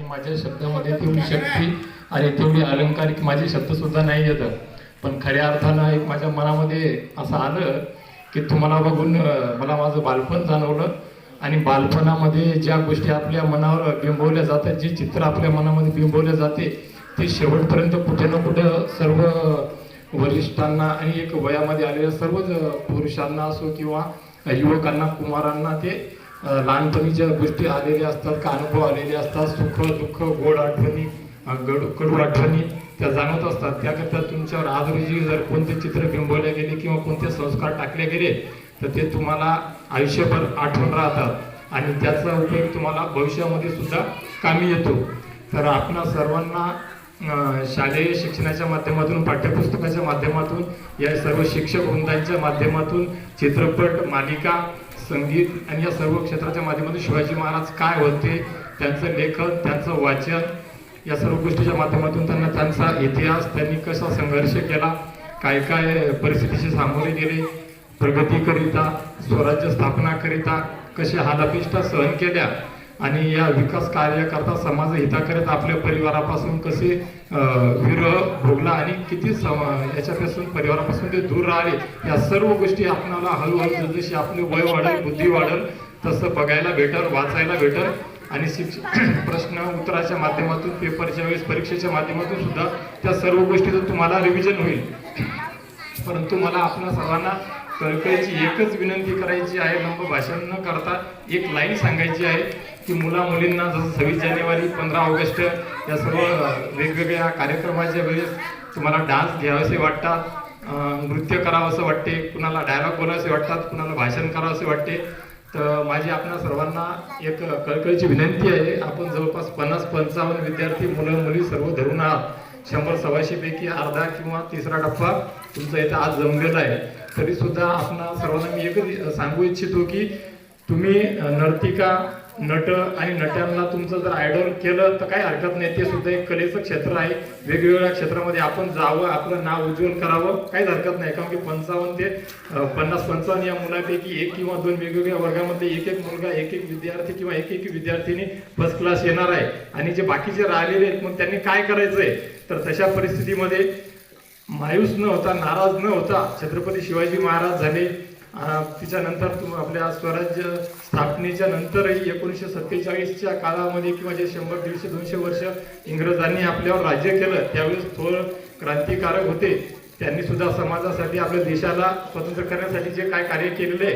माझ्या शब्दामध्ये तेवढी शक्ती आणि तेवढी अलंकारिक माझे शब्द सुद्धा नाही येत, पण खऱ्या अर्थानं एक माझ्या मनामध्ये असं आलं की तुम्हाला बघून मला माझं बालपण जाणवलं. आणि बालपणामध्ये ज्या गोष्टी आपल्या मनावर बिंबवल्या जातात, जे चित्र आपल्या मनामध्ये बिंबवले जाते, ते शेवटपर्यंत कुठे ना कुठं सर्व वरिष्ठांना आणि एक वयामध्ये आलेल्या सर्वच पुरुषांना असो किंवा युवकांना, कुमारांना ते लहानपणीच्या गोष्टी आलेल्या असतात, का अनुभव आलेले असतात, सुख दुःख, गोड आठवणी, कडू आठवणी त्या जाणवत असतात. त्याकरता तुमच्यावर आज रोजी जर कोणते चित्र बिंबवले गेले किंवा कोणते संस्कार टाकले गेले तर ते तुम्हाला आयुष्यभर आठवण राहतात आणि त्याचा उपयोग तुम्हाला भविष्यामध्ये सुद्धा कामी येतो. तर आपणा सर्वांना शालेय शिक्षणाच्या माध्यमातून, पाठ्यपुस्तकाच्या माध्यमातून, या सर्व शिक्षक वृंदांच्या माध्यमातून, चित्रपट, मालिका, संगीत आणि या सर्व क्षेत्राच्या माध्यमातून शिवाजी महाराज काय होते, त्यांचं लेखन, त्यांचं वाचन, या सर्व गोष्टीच्या माध्यमातून त्यांचा इतिहास, त्यांनी कसा संघर्ष केला, काय काय परिस्थितीशी सामोरे गेले, प्रगतीकरिता, स्वराज्य स्थापनाकरिता कसे हालापिष्टा सहन केल्या आणि या विकास कार्याकरता, समाज हिताकरिता आपल्या परिवारापासून कसे विरह भोगला आणि किती याच्यापासून, परिवारापासून ते दूर राहिले, या सर्व गोष्टी आपणाला हळूहळू जशी आपले वय वाढेल, बुद्धी वाढेल, तसं बघायला भेटल, वाचायला भेटल. आणि प्रश्न उत्तराच्या माध्यमातून, पेपरच्या वेळेस, परीक्षेच्या माध्यमातून सुद्धा त्या सर्व गोष्टीचं तुम्हाला रिव्हिजन होईल. परंतु मला आपणा सर्वांना कळकळीची एकच विनंती करायची आहे, लंब भाषण न करता एक लाईन सांगायची आहे की मुला मुलींना जसं 26 जानेवारी, 15 ऑगस्ट या सर्व वेगवेगळ्या कार्यक्रमाच्या वेळेस तुम्हाला डान्स घ्यावेसे वाटतात, नृत्य करावंसं वाटते, कुणाला डायलॉग बोलावेसे वाटतात, कुणाला भाषण करावंसे वाटते. तर माझी आपल्या सर्वांना एक कळकळीची विनंती आहे, आपण जवळपास 50-55 विद्यार्थी, मुलं मुली सर्व धरून आहात. 100-125 पैकी अर्धा किंवा तिसरा टप्पा तुमचा इथं आज जमलेला आहे. तरी सुद्धा आपण सर्वांना मी एकच सांगू इच्छितो की तुम्ही नर्तिका, नट आणि नट्यांना तुमचं जर आयडॉल केलं तर काही हरकत नाही, ते सुद्धा एक कलेचं क्षेत्र आहे. वेगवेगळ्या क्षेत्रामध्ये आपण जावं, आपलं नाव उज्ज्वल करावं, काहीच हरकत नाही. कारण की 55 ते 50-55 या मुलांपैकी एक किंवा दोन वेगवेगळ्या वर्गामध्ये एक एक मुलगा, एक एक विद्यार्थी किंवा एक एक विद्यार्थिनी फर्स्ट क्लास येणार आहे. आणि जे बाकीचे राहिलेले आहेत मग त्यांनी काय करायचंय, तर तशा परिस्थितीमध्ये मायूस न होता, नाराज न होता, छत्रपती शिवाजी महाराज झाले, तिच्यानंतर आपल्या स्वराज्य स्थापनेच्या नंतरही 1947च्या काळामध्ये किंवा जे 100, 150, 200 वर्ष इंग्रजांनी आपल्यावर राज्य केलं त्यावेळेस थोर क्रांतिकारक होते. त्यांनी सुद्धा समाजासाठी, आपल्या देशाला स्वतंत्र करण्यासाठी जे काय कार्य केलेले